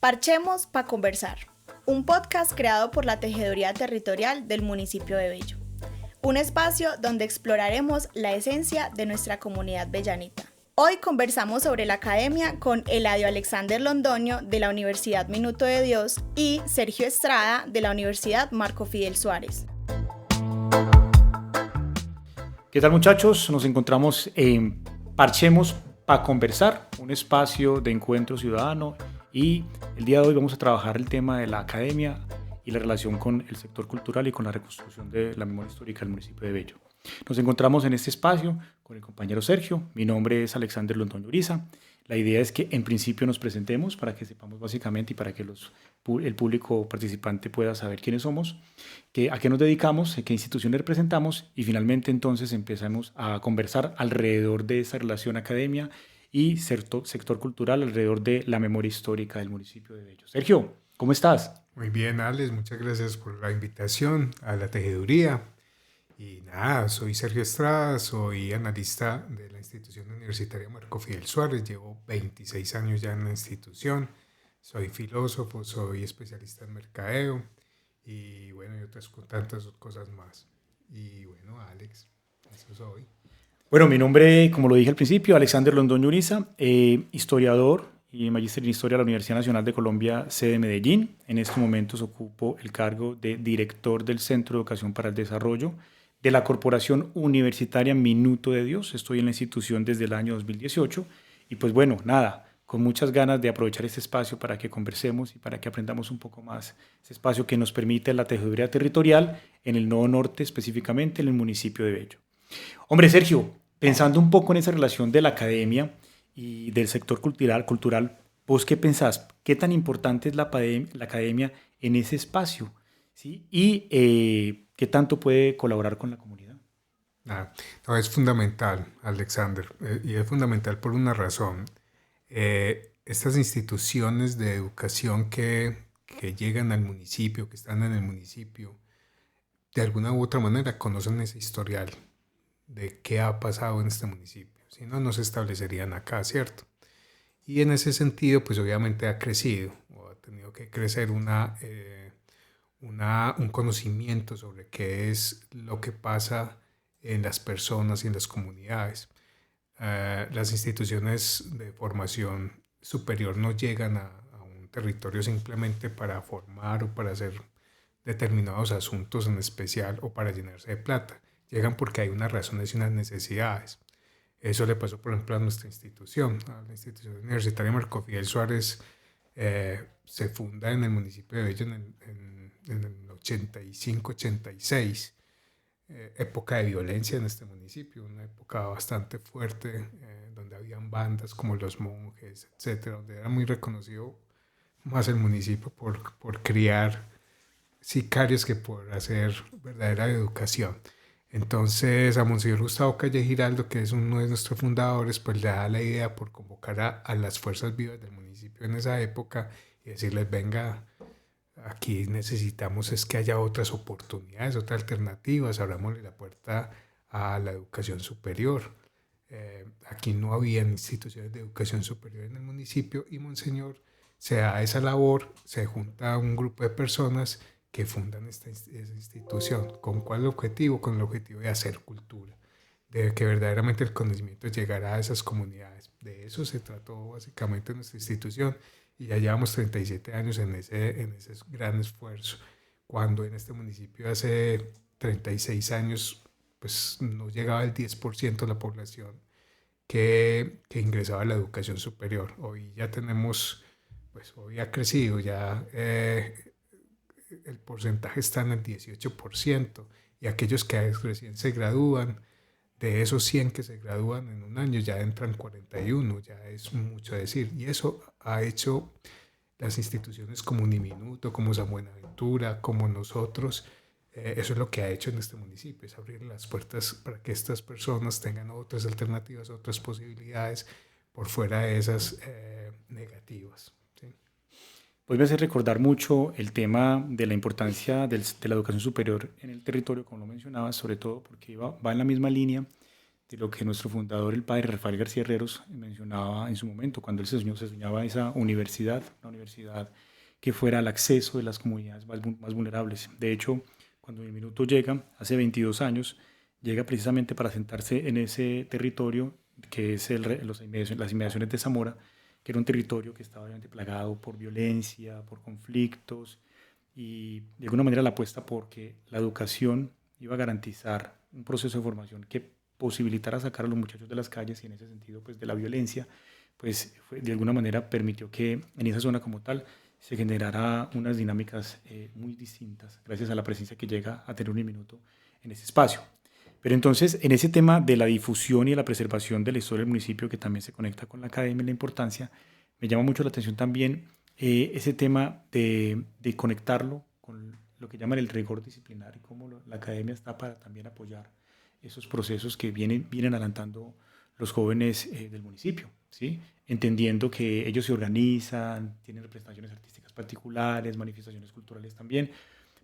Parchemos pa' conversar, un podcast creado por la Tejeduría Territorial del municipio de Bello. Un espacio donde exploraremos la esencia de nuestra comunidad bellanita. Hoy conversamos sobre la academia con Eladio Alexander Londoño de la Universidad Minuto de Dios y Sergio Estrada de la Universidad Marco Fidel Suárez. ¿Qué tal, muchachos? Nos encontramos en Parchemos pa' conversar, un espacio de encuentro ciudadano, y el día de hoy vamos a trabajar el tema de la academia y la relación con el sector cultural y con la reconstrucción de la memoria histórica del municipio de Bello. Nos encontramos en este espacio con el compañero Sergio. Mi nombre es Alexander Londoño Uriza. La idea es que en principio nos presentemos para que sepamos básicamente y para que el público participante pueda saber quiénes somos, a qué nos dedicamos, qué instituciones representamos, y finalmente entonces empezamos a conversar alrededor de esa relación academia y sector cultural, alrededor de la memoria histórica del municipio de Bello. Sergio, ¿cómo estás? Muy bien, Alex, muchas gracias por la invitación a la tejeduría. Y nada, soy Sergio Estrada, soy analista de la institución universitaria Marco Fidel Suárez, llevo 26 años ya en la institución, soy filósofo, soy especialista en mercadeo y bueno, y otras tantas cosas más. Y bueno, Alex, eso soy. Bueno, mi nombre, como lo dije al principio, Alexander Londoño Uriza, historiador y magíster en Historia de la Universidad Nacional de Colombia, sede Medellín. En estos momentos ocupo el cargo de director del Centro de Educación para el Desarrollo de la Corporación Universitaria Minuto de Dios. Estoy en la institución desde el año 2018 y pues bueno, nada, con muchas ganas de aprovechar este espacio para que conversemos y para que aprendamos un poco más. Este espacio que nos permite la tejeduría territorial en el Nodo Norte, específicamente en el municipio de Bello. Hombre, Sergio, pensando un poco en esa relación de la academia y del sector cultural, ¿vos qué pensás? ¿Qué tan importante es la academia en ese espacio? ¿Sí? Y ¿qué tanto puede colaborar con la comunidad? No, es fundamental, Alexander, y es fundamental por una razón. Estas instituciones de educación que llegan al municipio, que están en el municipio, de alguna u otra manera conocen ese historial de qué ha pasado en este municipio. Si no, no se establecerían acá, ¿cierto? Y en ese sentido, pues obviamente ha crecido, o ha tenido que crecer un conocimiento sobre qué es lo que pasa en las personas y en las comunidades. Las instituciones de formación superior no llegan a un territorio simplemente para formar o para hacer determinados asuntos en especial o para llenarse de plata. Llegan porque hay unas razones y unas necesidades. Eso le pasó, por ejemplo, a nuestra institución, a la institución universitaria Marco Fidel Suárez. Se funda en el municipio de Bello en el 85-86, época de violencia en este municipio, una época bastante fuerte, donde habían bandas como Los Monjes, etcétera, donde era muy reconocido más el municipio por criar sicarios que por hacer verdadera educación. Entonces a Monseñor Gustavo Calle Giraldo, que es uno de nuestros fundadores, pues le da la idea por convocar a las fuerzas vivas del municipio en esa época y decirles, venga, aquí necesitamos es que haya otras oportunidades, otras alternativas, abramosle la puerta a la educación superior. Aquí no había instituciones de educación superior en el municipio y Monseñor se da esa labor, se junta a un grupo de personas que fundan esta institución. ¿Con cuál objetivo? Con el objetivo de hacer cultura, de que verdaderamente el conocimiento llegara a esas comunidades. De eso se trató básicamente nuestra institución y ya llevamos 37 años en ese gran esfuerzo. Cuando en este municipio hace 36 años pues no llegaba el 10% de la población que ingresaba a la educación superior. Hoy ya tenemos, pues hoy ha crecido, ya el porcentaje está en el 18% y aquellos que recién se gradúan, de esos 100 que se gradúan en un año ya entran 41, ya es mucho decir. Y eso ha hecho las instituciones como Uniminuto, como San Buenaventura, como nosotros. Eso es lo que ha hecho en este municipio, es abrir las puertas para que estas personas tengan otras alternativas, otras posibilidades por fuera de esas negativas. ¿Sí? Pues me hace recordar mucho el tema de la importancia de la educación superior en el territorio, como lo mencionabas, sobre todo porque va en la misma línea de lo que nuestro fundador, el padre Rafael García Herreros, mencionaba en su momento, cuando él se soñaba esa universidad, una universidad que fuera al acceso de las comunidades más vulnerables. De hecho, cuando el minuto llega, hace 22 años, llega precisamente para sentarse en ese territorio que es las inmediaciones de Zamora, que era un territorio que estaba obviamente plagado por violencia, por conflictos, y de alguna manera la apuesta porque la educación iba a garantizar un proceso de formación que posibilitara sacar a los muchachos de las calles y en ese sentido pues de la violencia, pues de alguna manera permitió que en esa zona como tal se generara unas dinámicas muy distintas gracias a la presencia que llega a tener un minuto en ese espacio. Pero entonces, en ese tema de la difusión y de la preservación de la historia del municipio, que también se conecta con la academia y la importancia, me llama mucho la atención también ese tema de conectarlo con lo que llaman el rigor disciplinar y cómo la academia está para también apoyar esos procesos que vienen adelantando los jóvenes del municipio, ¿sí? Entendiendo que ellos se organizan, tienen representaciones artísticas particulares, manifestaciones culturales también,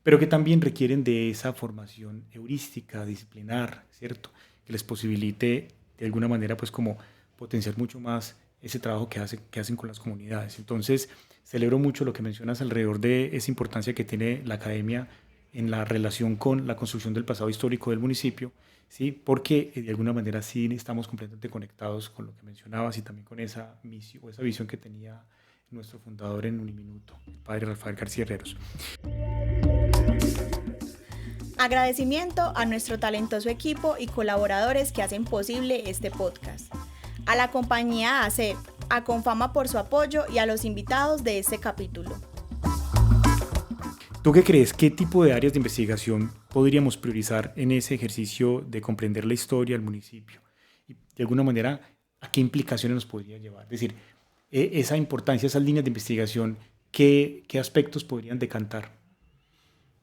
pero que también requieren de esa formación heurística, disciplinar, ¿cierto? Que les posibilite de alguna manera pues como potenciar mucho más ese trabajo que hacen con las comunidades. Entonces, celebro mucho lo que mencionas alrededor de esa importancia que tiene la academia en la relación con la construcción del pasado histórico del municipio, ¿sí? Porque de alguna manera sí estamos completamente conectados con lo que mencionabas y también con esa misión o esa visión que tenía nuestro fundador en Uniminuto, el padre Rafael García Herreros. Agradecimiento a nuestro talentoso equipo y colaboradores que hacen posible este podcast. A la compañía ACEP, a Confama por su apoyo y a los invitados de este capítulo. ¿Tú qué crees? ¿Qué tipo de áreas de investigación podríamos priorizar en ese ejercicio de comprender la historia del municipio? Y de alguna manera, ¿a qué implicaciones nos podría llevar? Es decir, esa importancia, esas líneas de investigación, ¿qué aspectos podrían decantar?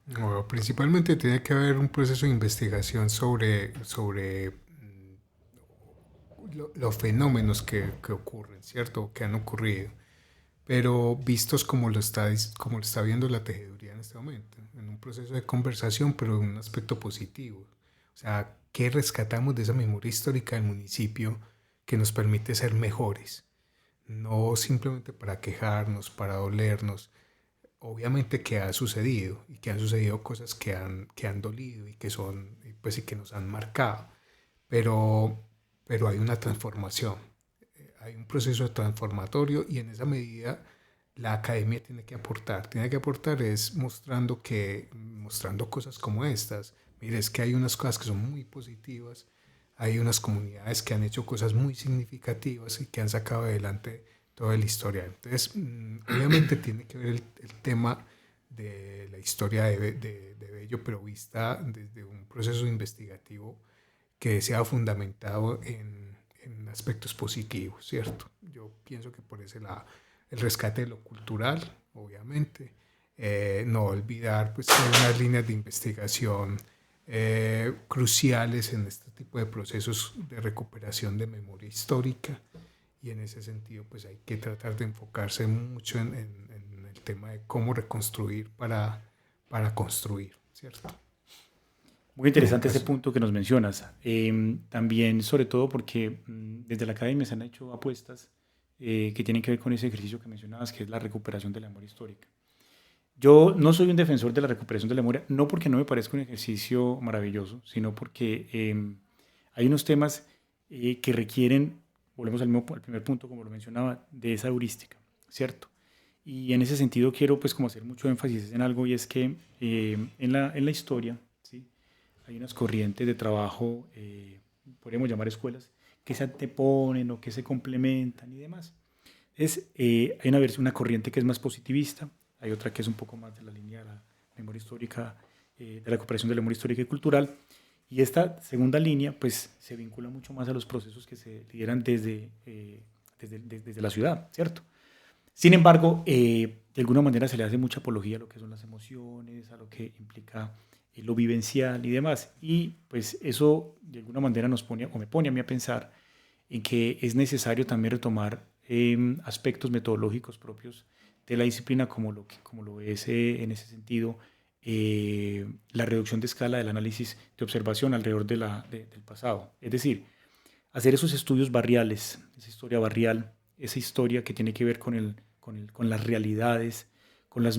Bueno, principalmente tiene que haber un proceso de investigación sobre los fenómenos que ocurren, ¿cierto? Que han ocurrido, pero vistos como lo está viendo la tejeduría en este momento, en un proceso de conversación, pero en un aspecto positivo. O sea, ¿qué rescatamos de esa memoria histórica del municipio que nos permite ser mejores? No simplemente para quejarnos, para dolernos. Obviamente que ha sucedido y que han sucedido cosas que han dolido y que son, pues, y que nos han marcado, pero hay una transformación, hay un proceso transformatorio y en esa medida la academia tiene que aportar es mostrando cosas como estas. Mire, es que hay unas cosas que son muy positivas, hay unas comunidades que han hecho cosas muy significativas y que han sacado adelante toda la historia. Entonces, obviamente tiene que ver el tema de la historia de Bello, pero vista desde un proceso investigativo que sea fundamentado en aspectos positivos, ¿cierto? Yo pienso que por ese lado, el rescate de lo cultural, obviamente, no olvidar pues, que hay unas líneas de investigación cruciales en este tipo de procesos de recuperación de memoria histórica, y en ese sentido pues hay que tratar de enfocarse mucho en el tema de cómo reconstruir para construir, ¿cierto? Muy interesante ese punto que nos mencionas. También, sobre todo porque desde la academia se han hecho apuestas que tienen que ver con ese ejercicio que mencionabas, que es la recuperación de la memoria histórica. Yo no soy un defensor de la recuperación de la memoria, no porque no me parezca un ejercicio maravilloso, sino porque hay unos temas que requieren, volvemos al primer punto, como lo mencionaba, de esa heurística, ¿cierto? Y en ese sentido quiero pues como hacer mucho énfasis en algo, y es que en la historia, ¿sí?, hay unas corrientes de trabajo, podríamos llamar escuelas, que se anteponen o que se complementan y demás. Hay una corriente que es más positivista, hay otra que es un poco más de la línea de la memoria histórica, de la recuperación de la memoria histórica y cultural, y esta segunda línea pues se vincula mucho más a los procesos que se lideran desde la ciudad, ¿cierto? Sin embargo, de alguna manera se le hace mucha apología a lo que son las emociones, a lo que implica lo vivencial y demás, y pues eso de alguna manera nos pone, o me pone a mí a pensar en que es necesario también retomar aspectos metodológicos propios de la disciplina, como lo es en ese sentido la reducción de escala del análisis de observación alrededor del pasado. Es decir, hacer esos estudios barriales, esa historia barrial, esa historia que tiene que ver con las realidades, con las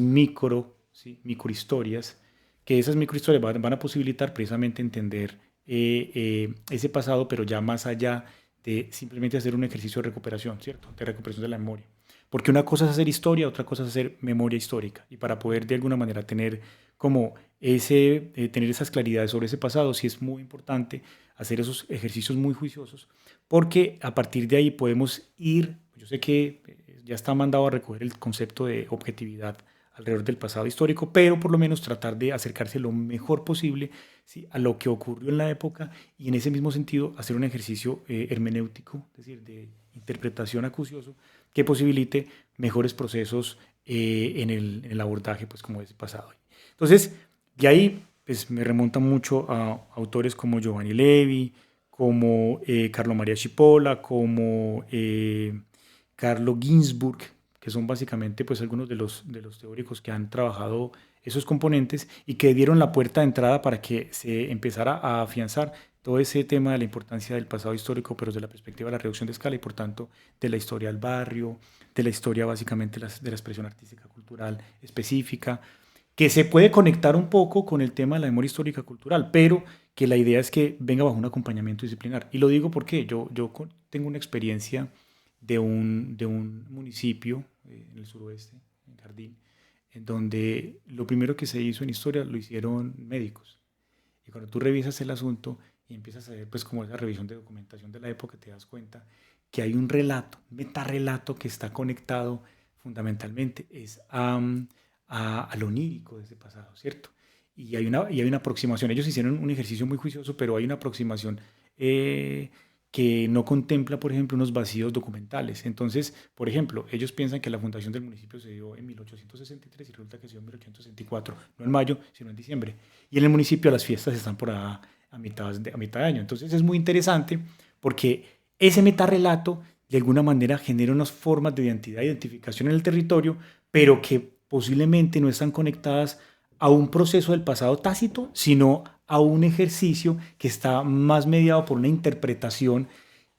¿sí? Microhistorias, que esas microhistorias van a posibilitar precisamente entender ese pasado, pero ya más allá de simplemente hacer un ejercicio de recuperación, ¿cierto? De recuperación de la memoria. Porque una cosa es hacer historia, otra cosa es hacer memoria histórica. Y para poder de alguna manera tener como tener esas claridades sobre ese pasado, sí es muy importante hacer esos ejercicios muy juiciosos, porque a partir de ahí podemos ir, yo sé que ya está mandado a recoger el concepto de objetividad alrededor del pasado histórico, pero por lo menos tratar de acercarse lo mejor posible, ¿sí? A lo que ocurrió en la época y en ese mismo sentido hacer un ejercicio hermenéutico, es decir, de interpretación acucioso, que posibilite mejores procesos en el abordaje pues, como de ese pasado. Entonces, de ahí pues, me remonta mucho a autores como Giovanni Levi, como Carlo Maria Cipolla, como Carlo Ginzburg, que son básicamente pues, algunos de los teóricos que han trabajado esos componentes y que dieron la puerta de entrada para que se empezara a afianzar todo ese tema de la importancia del pasado histórico, pero desde la perspectiva de la reducción de escala y por tanto de la historia del barrio, de la historia básicamente de la expresión artística cultural específica, que se puede conectar un poco con el tema de la memoria histórica cultural, pero que la idea es que venga bajo un acompañamiento disciplinar. Y lo digo porque yo tengo una experiencia de un municipio en el suroeste, en Jardín, en donde lo primero que se hizo en historia lo hicieron médicos. Y cuando tú revisas el asunto y empiezas a ver pues como esa revisión de documentación de la época, te das cuenta que hay un relato, un metarrelato que está conectado fundamentalmente es a lo onírico de ese pasado, ¿cierto? Y hay una aproximación, ellos hicieron un ejercicio muy juicioso, pero hay una aproximación que no contempla, por ejemplo, unos vacíos documentales. Entonces, por ejemplo, ellos piensan que la fundación del municipio se dio en 1863 y resulta que se dio en 1864, no en mayo, sino en diciembre. Y en el municipio las fiestas están por a mitad de año. Entonces es muy interesante porque ese metarrelato de alguna manera genera unas formas de identidad e identificación en el territorio, pero que posiblemente no están conectadas a un proceso del pasado tácito, sino a un ejercicio que está más mediado por una interpretación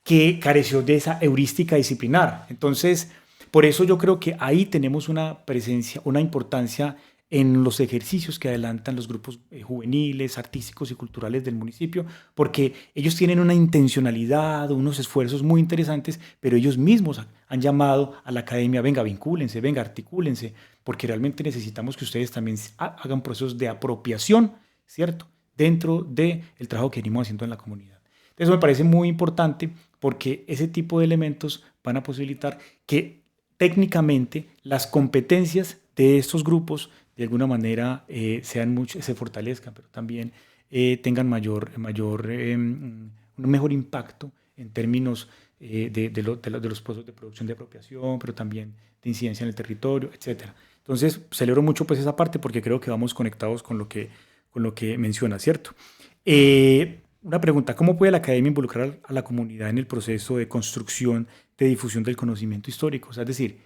que careció de esa heurística disciplinar. Entonces, por eso yo creo que ahí tenemos una presencia, una importancia en los ejercicios que adelantan los grupos juveniles, artísticos y culturales del municipio, porque ellos tienen una intencionalidad, unos esfuerzos muy interesantes, pero ellos mismos han llamado a la academia, venga, vincúlense, venga, articúlense, porque realmente necesitamos que ustedes también hagan procesos de apropiación, ¿cierto?, dentro del trabajo que venimos haciendo en la comunidad. Eso me parece muy importante porque ese tipo de elementos van a posibilitar que técnicamente las competencias de estos grupos de alguna manera se fortalezcan, pero también tengan un mejor impacto en términos de los procesos de producción de apropiación, pero también de incidencia en el territorio, etc. Entonces, celebro mucho pues, esa parte porque creo que vamos conectados con lo que menciona, ¿cierto? Una pregunta, ¿cómo puede la academia involucrar a la comunidad en el proceso de construcción, de difusión del conocimiento histórico? O sea, es decir,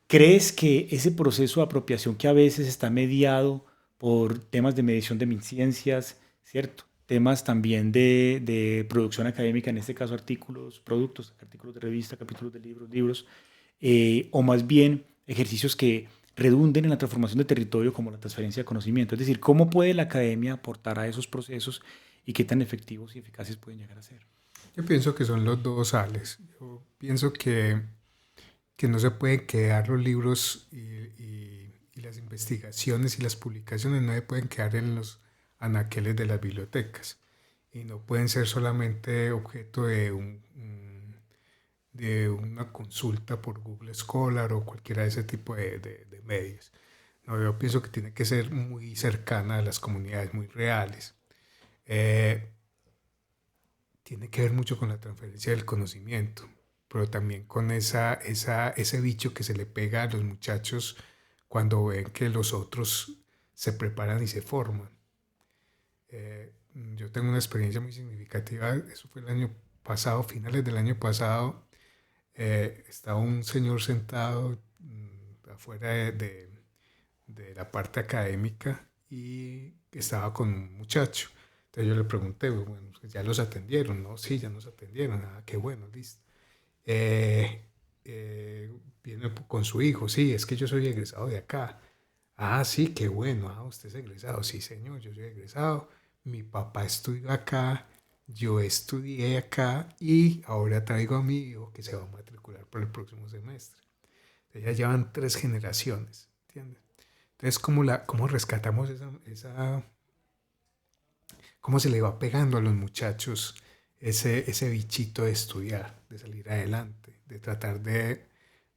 ¿crees que ese proceso de apropiación que a veces está mediado por temas de medición de ciencias, ¿cierto? Temas también de producción académica, en este caso artículos, productos, artículos de revista, capítulos de libros, o más bien ejercicios que redunden en la transformación de territorio como la transferencia de conocimiento? Es decir, ¿cómo puede la academia aportar a esos procesos y qué tan efectivos y eficaces pueden llegar a ser? Yo pienso que son los dos, Alex. Yo pienso que no se pueden quedar los libros y las investigaciones y las publicaciones, no se pueden quedar en los anaqueles de las bibliotecas y no pueden ser solamente objeto de una consulta por Google Scholar o cualquiera de ese tipo de medios. No, yo pienso que tiene que ser muy cercana a las comunidades, muy reales. Tiene que ver mucho con la transferencia del conocimiento, pero también con ese bicho que se le pega a los muchachos cuando ven que los otros se preparan y se forman. Yo tengo una experiencia muy significativa, eso fue el año pasado, finales del año pasado. Estaba un señor sentado afuera de la parte académica y estaba con un muchacho. Entonces yo le pregunté, bueno, pues ya los atendieron, ¿no? Sí, ya nos atendieron. Ah, qué bueno, listo. Viene con su hijo, sí, es que yo soy egresado de acá. Ah, sí, qué bueno. Ah, usted es egresado. Sí, señor, yo soy egresado. Mi papá estudió acá, yo estudié acá y ahora traigo a mi hijo que se va a matricular para el próximo semestre. Entonces ya llevan 3 generaciones, ¿entiendes? Entonces, ¿cómo rescatamos cómo se le va pegando a los muchachos ese bichito de estudiar, de salir adelante, de tratar de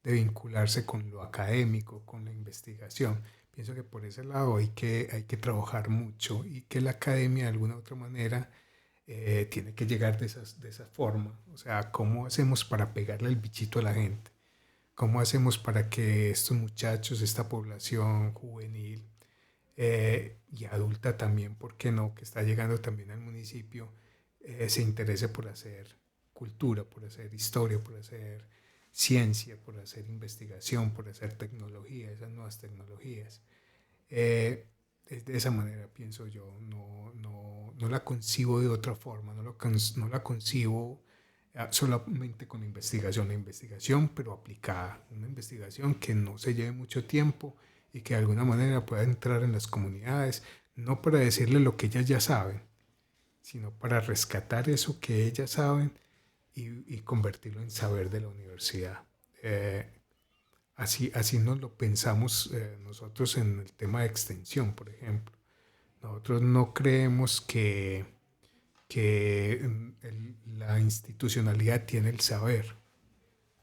vincularse con lo académico, con la investigación? Pienso que por ese lado hay que trabajar mucho y que la academia de alguna u otra manera tiene que llegar de esa forma. O sea, ¿cómo hacemos para pegarle el bichito a la gente? ¿Cómo hacemos para que estos muchachos, esta población juvenil y adulta también, por qué no, que está llegando también al municipio, se interese por hacer cultura, por hacer historia, por hacer ciencia, por hacer investigación, por hacer tecnología, esas nuevas tecnologías? De esa manera pienso yo, no la concibo de otra forma, no la concibo solamente con la investigación pero aplicada, una investigación que no se lleve mucho tiempo y que de alguna manera pueda entrar en las comunidades, no para decirles lo que ellas ya saben, sino para rescatar eso que ellas saben y convertirlo en saber de la universidad. Así nos lo pensamos nosotros en el tema de extensión, por ejemplo. Nosotros no creemos que la institucionalidad tiene el saber,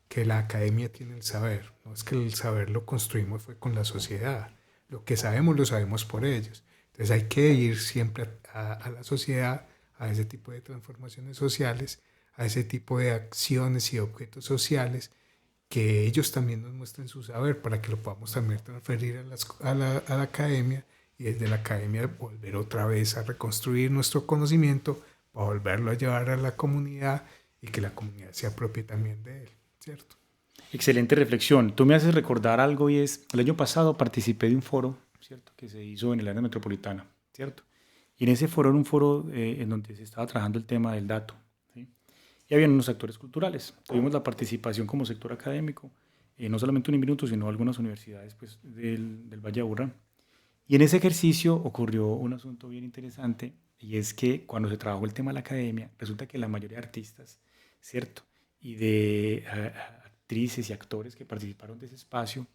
que la academia tiene el saber. No es que el saber lo construimos fue con la sociedad. Lo que sabemos lo sabemos por ellos. Entonces hay que ir siempre a la sociedad, a ese tipo de transformaciones sociales, a ese tipo de acciones y objetos sociales, que ellos también nos muestren su saber para que lo podamos también transferir a la academia y desde la academia volver otra vez a reconstruir nuestro conocimiento para volverlo a llevar a la comunidad y que la comunidad se apropie también de él, ¿cierto? Excelente reflexión. Tú me haces recordar algo y es, el año pasado participé de un foro, ¿cierto?, que se hizo en el área metropolitana, ¿cierto? Y en ese foro era un foro en donde se estaba trabajando el tema del dato, ¿sí? Y habían unos actores culturales. Tuvimos la participación como sector académico, no solamente Uniminuto, sino algunas universidades pues, del Valle de Aburrá. Y en ese ejercicio ocurrió un asunto bien interesante, y es que cuando se trabajó el tema de la academia, resulta que la mayoría de artistas, ¿cierto?, y de actrices y actores que participaron de ese espacio,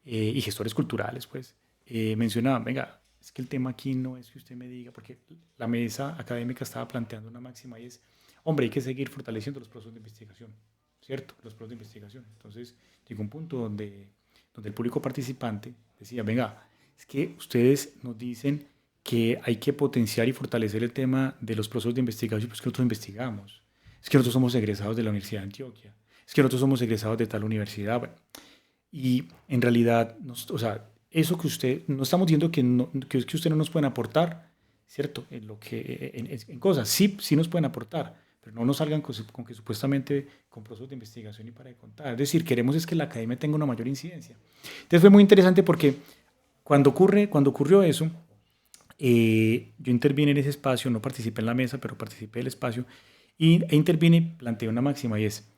y gestores culturales, pues, mencionaban, venga, es que el tema aquí no es que usted me diga, porque la mesa académica estaba planteando una máxima y es, hombre, hay que seguir fortaleciendo los procesos de investigación, ¿cierto? Los procesos de investigación. Entonces, llegó un punto donde el público participante decía, venga, es que ustedes nos dicen que hay que potenciar y fortalecer el tema de los procesos de investigación, pues que nosotros investigamos. Es que nosotros somos egresados de la Universidad de Antioquia. Es que nosotros somos egresados de tal universidad. Bueno, y en realidad, o sea, eso que usted, no estamos diciendo que usted no nos pueden aportar, ¿cierto? En cosas, sí nos pueden aportar, pero no nos salgan con que supuestamente con procesos de investigación y para de contar. Es decir, queremos es que la academia tenga una mayor incidencia. Entonces fue muy interesante porque cuando ocurrió eso, yo intervine en ese espacio, no participé en la mesa, pero participé del espacio, e intervine y planteé una máxima y es,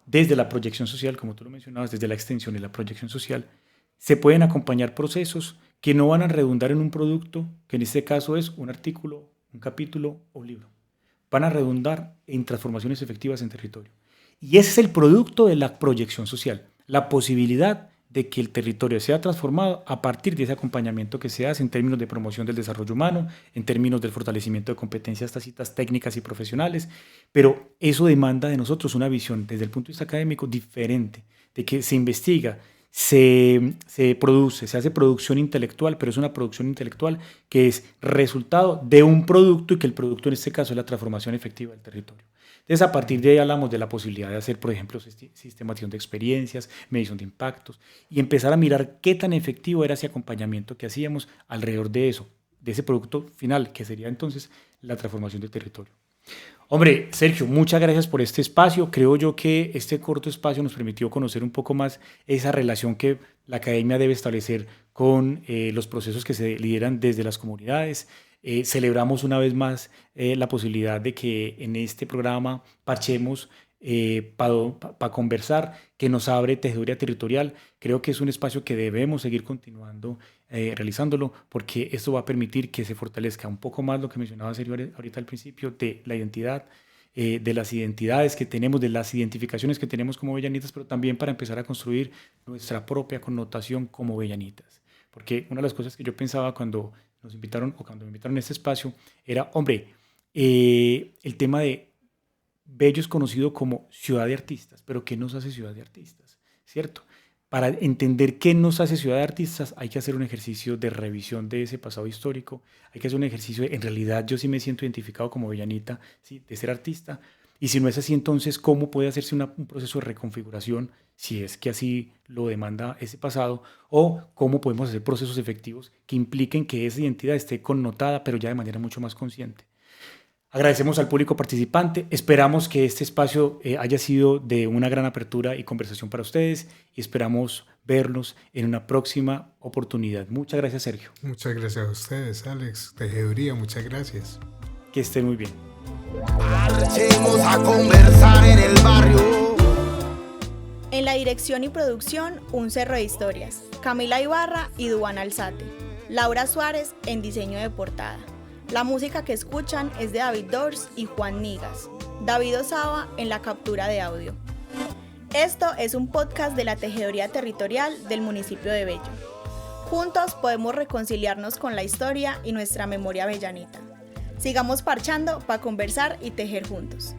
desde la proyección social, como tú lo mencionabas, desde la extensión y la proyección social, se pueden acompañar procesos que no van a redundar en un producto, que en este caso es un artículo, un capítulo o un libro. Van a redundar en transformaciones efectivas en territorio. Y ese es el producto de la proyección social, la posibilidad de que el territorio sea transformado a partir de ese acompañamiento que se hace en términos de promoción del desarrollo humano, en términos del fortalecimiento de competencias tácitas técnicas y profesionales, pero eso demanda de nosotros una visión desde el punto de vista académico diferente, de que se investiga, se produce, se hace producción intelectual, pero es una producción intelectual que es resultado de un producto y que el producto en este caso es la transformación efectiva del territorio. Entonces, a partir de ahí hablamos de la posibilidad de hacer, por ejemplo, sistematización de experiencias, medición de impactos y empezar a mirar qué tan efectivo era ese acompañamiento que hacíamos alrededor de eso, de ese producto final, que sería entonces la transformación del territorio. Hombre, Sergio, muchas gracias por este espacio. Creo yo que este corto espacio nos permitió conocer un poco más esa relación que la academia debe establecer con los procesos que se lideran desde las comunidades, Celebramos una vez más la posibilidad de que en este programa parchemos para conversar, que nos abre Tejeduría Territorial. Creo que es un espacio que debemos seguir continuando realizándolo, porque esto va a permitir que se fortalezca un poco más lo que mencionaba Sergio ahorita al principio, de la identidad, de las identidades que tenemos, de las identificaciones que tenemos como vellanitas, pero también para empezar a construir nuestra propia connotación como vellanitas. Porque una de las cosas que yo pensaba cuando nos invitaron o cuando me invitaron a este espacio era, hombre, el tema de Bello es conocido como ciudad de artistas, pero ¿qué nos hace ciudad de artistas? ¿Cierto? Para entender qué nos hace ciudad de artistas hay que hacer un ejercicio de revisión de ese pasado histórico, hay que hacer un ejercicio de, en realidad yo sí me siento identificado como bellanita, ¿sí?, de ser artista, y si no es así, entonces ¿cómo puede hacerse un proceso de reconfiguración si es que así lo demanda ese pasado, o cómo podemos hacer procesos efectivos que impliquen que esa identidad esté connotada, pero ya de manera mucho más consciente? Agradecemos al público participante, esperamos que este espacio haya sido de una gran apertura y conversación para ustedes y esperamos verlos en una próxima oportunidad. Muchas gracias, Sergio. Muchas gracias a ustedes, Alex. Tejeduría, muchas gracias. Que estén muy bien. Marchemos a conversar en el barrio. En la dirección y producción, Un Cerro de Historias, Camila Ibarra y Duan Alzate, Laura Suárez en diseño de portada. La música que escuchan es de David Dors y Juan Nigas. David Osaba en la captura de audio. Esto es un podcast de la Tejeduría Territorial del municipio de Bello. Juntos podemos reconciliarnos con la historia y nuestra memoria bellanita. Sigamos parchando para conversar y tejer juntos.